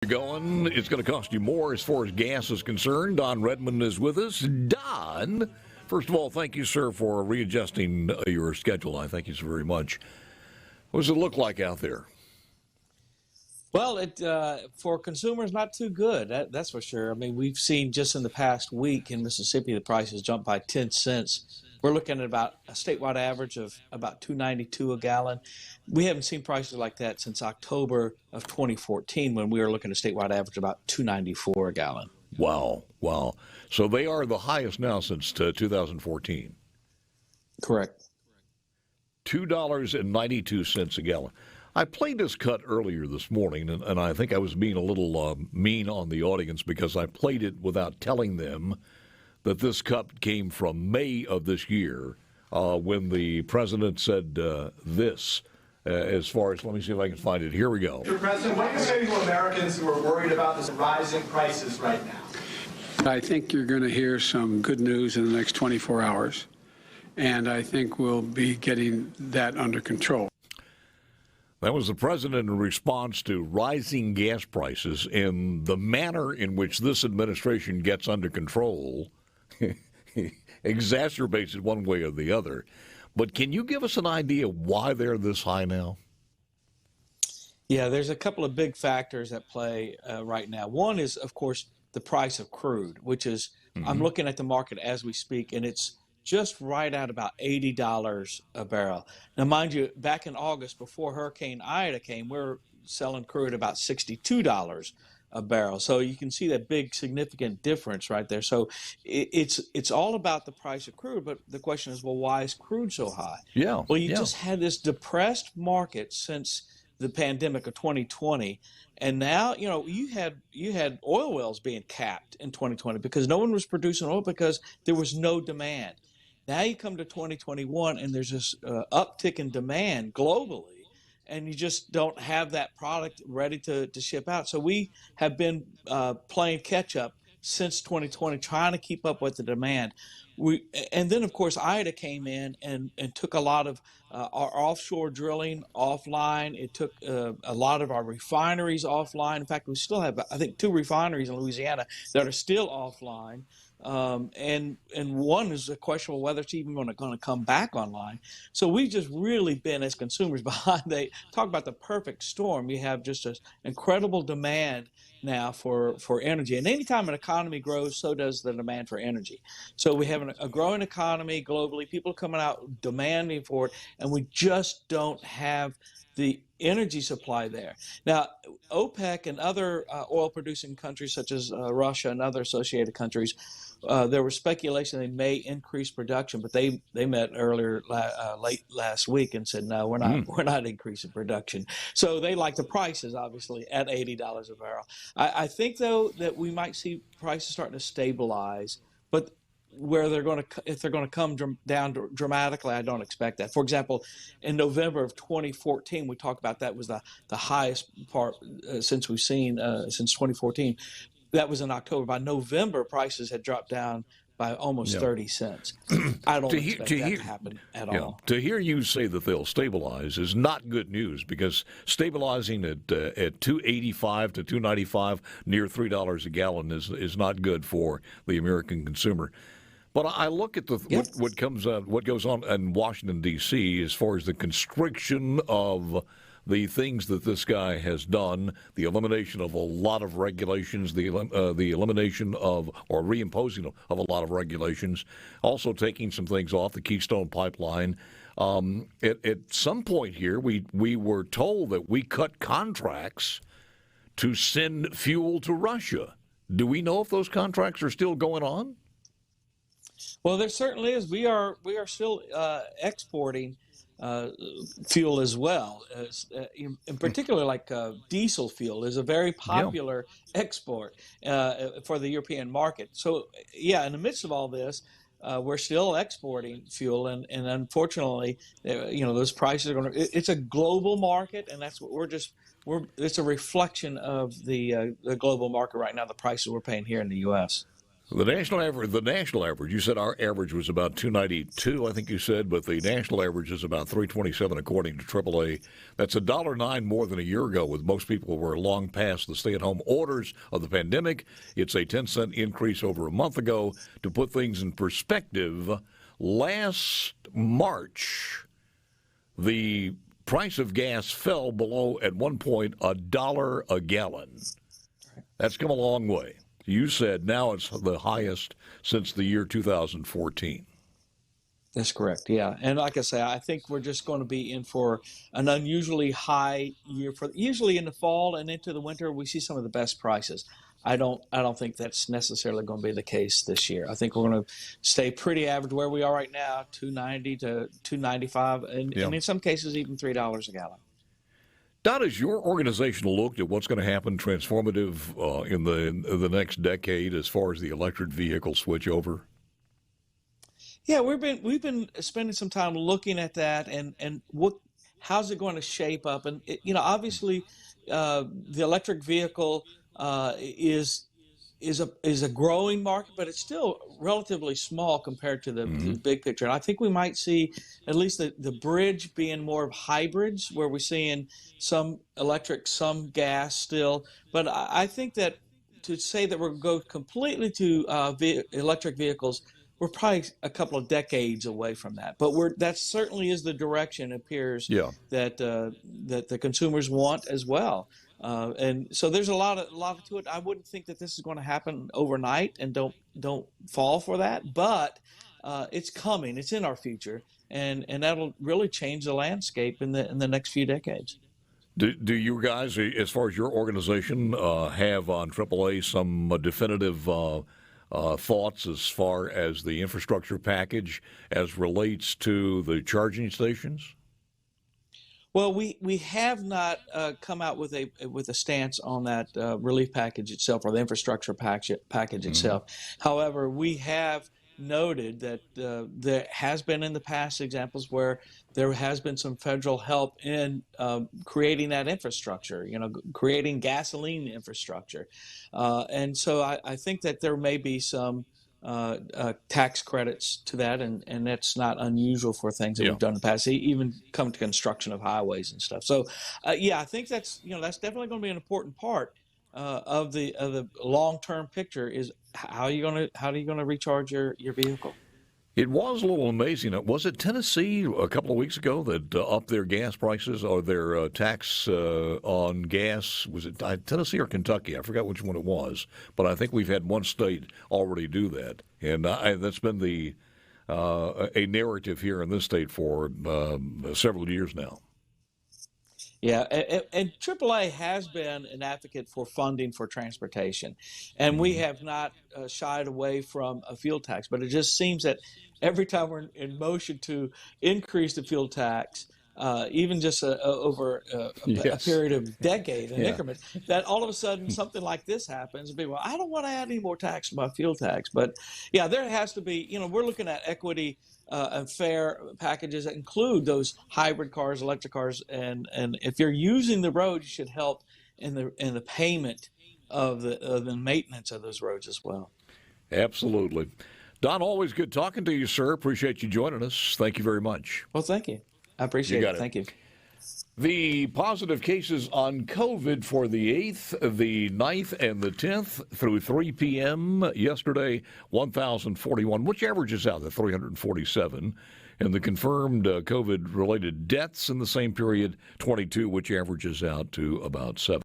Going, it's going to cost you more as far as gas is concerned. Don Redman is with us. Don, first of all, thank you, sir, for readjusting your schedule. I thank you so very much. What does it look like out there? Well, for consumers, not too good. That's for sure. I mean, we've seen just in the past week in Mississippi, the prices jumped by 10 cents. We're looking at about a statewide average of about $2.92 a gallon. We haven't seen prices like that since October of 2014, when we were looking at a statewide average about $2.94 a gallon. Wow. So they are the highest now since 2014. Correct. $2.92 a gallon. I played this cut earlier this morning, and I think I was being a little mean on the audience because I played it without telling them that this cut came from May of this year when the president said this as far as, let me see if I can find it. Here we go. Mr. President, what do you say to Americans who are worried about this rising prices right now? I think you're going to hear some good news in the next 24 hours, and I think we'll be getting that under control. That was the president in response to rising gas prices, and the manner in which this administration gets under control exacerbates it one way or the other. But can you give us an idea why they're this high now? Yeah, there's a couple of big factors at play right now. One is, of course, the price of crude, which is, I'm looking at the market as we speak, and it's just right at about $80 a barrel. Now, mind you, back in August, before Hurricane Ida came, we were selling crude about $62 a barrel. So you can see that big significant difference right there. So it's all about the price of crude, but the question is, well, why is crude so high? Yeah. Well, you just had this depressed market since the pandemic of 2020, and now you had oil wells being capped in 2020 because no one was producing oil because there was no demand. Now you come to 2021 and there's this uptick in demand globally, and you just don't have that product ready to ship out. So we have been playing catch up since 2020, trying to keep up with the demand. And then, of course, Ida came in and took a lot of our offshore drilling offline. It took a lot of our refineries offline. In fact, we still have, I think, 2 refineries in Louisiana that are still offline. And one is a question of whether it's even going to come back online. So we've just really been, as consumers, behind. They talk about the perfect storm. You have just an incredible demand now for energy. And anytime an economy grows, so does the demand for energy. So we have a growing economy globally, people coming out demanding for it, and we just don't have the energy supply there. Now, OPEC and other oil-producing countries such as Russia and other associated countries, there was speculation they may increase production, but they met earlier late last week and said, no, we're not increasing production. So they like the prices, obviously, at $80 a barrel. I think, though, that we might see prices starting to stabilize, but where if they're going to come down dramatically, I don't expect that. For example, in November of 2014, we talked about that was the highest part since we've seen since 2014. That was in October. By November, prices had dropped down by almost 30 cents. I don't expect that to happen at all. To hear you say that they'll stabilize is not good news, because stabilizing at $2.85 to $2.95, near $3 a gallon, is not good for the American consumer. But I look at what goes on in Washington, D.C. as far as the constriction of the things that this guy has done, the elimination of a lot of regulations, the elimination of or reimposing of a lot of regulations, also taking some things off, the Keystone Pipeline. At some point here, we were told that we cut contracts to send fuel to Russia. Do we know if those contracts are still going on? Well, there certainly is. We are still exporting fuel as well. In particular, like diesel fuel is a very popular export for the European market. So, in the midst of all this, we're still exporting fuel, and unfortunately, those prices are going to. It's a global market, and that's what it's a reflection of the global market right now. The prices we're paying here in the U.S. The national average, you said our average was about 292, I think you said, but the national average is about 327 according to AAA. That's $1.09 more than a year ago, with most people were long past the stay-at-home orders of the pandemic. It's a 10-cent increase over a month ago. To put things in perspective, last March, the price of gas fell below, at one point, $1 a gallon. That's come a long way. You said now it's the highest since the year 2014. That's correct. Yeah, and like I say, I think we're just going to be in for an unusually high year. For usually in the fall and into the winter, we see some of the best prices. I don't think that's necessarily going to be the case this year. I think we're going to stay pretty average where we are right now, $2.90 to $2.95, and in some cases even $3 a gallon. Don, has your organization looked at what's going to happen transformative in the next decade as far as the electric vehicle switch over? Yeah, we've been spending some time looking at that and how's it going to shape up, and obviously the electric vehicle is a growing market, but it's still relatively small compared to the big picture. And I think we might see at least the bridge being more of hybrids, where we're seeing some electric, some gas still. But I think that to say that we're going to go completely to electric vehicles, we're probably a couple of decades away from that. But that certainly is the direction it appears that the consumers want as well. And so there's a lot to it. I wouldn't think that this is going to happen overnight, and don't fall for that. But it's coming. It's in our future, and that'll really change the landscape in the next few decades. Do you guys, as far as your organization, have on AAA some definitive thoughts as far as the infrastructure package as relates to the charging stations? Well, we have not come out with a stance on that relief package itself, or the infrastructure package itself. However, we have noted that there has been in the past examples where there has been some federal help in creating that infrastructure, creating gasoline infrastructure. And so I think that there may be some tax credits to that, and that's not unusual for things that we've done in the past, even come to construction of highways and stuff. So, I think that's definitely going to be an important part of the long-term picture. Is how are you going to recharge your vehicle? It was a little amazing. Was it Tennessee a couple of weeks ago that upped their gas prices, or their tax on gas? Was it Tennessee or Kentucky? I forgot which one it was, but I think we've had one state already do that, and that's been a narrative here in this state for several years now. Yeah, and AAA has been an advocate for funding for transportation, and we have not shied away from a fuel tax. But it just seems that every time we're in motion to increase the fuel tax, even just over a period of decade, an increment, that all of a sudden something like this happens, and people, I don't want to add any more tax to my fuel tax. But yeah, there has to be. We're looking at equity. And fair packages that include those hybrid cars, electric cars, and if you're using the road, you should help in the payment of the maintenance of those roads as well. Absolutely. Don, always good talking to you, sir. Appreciate you joining us. Thank you very much. Well, thank you. I appreciate it. Thank you. The positive cases on COVID for the 8th, the 9th, and the 10th through 3 p.m. yesterday, 1,041, which averages out at 347. And the confirmed COVID-related deaths in the same period, 22, which averages out to about 7.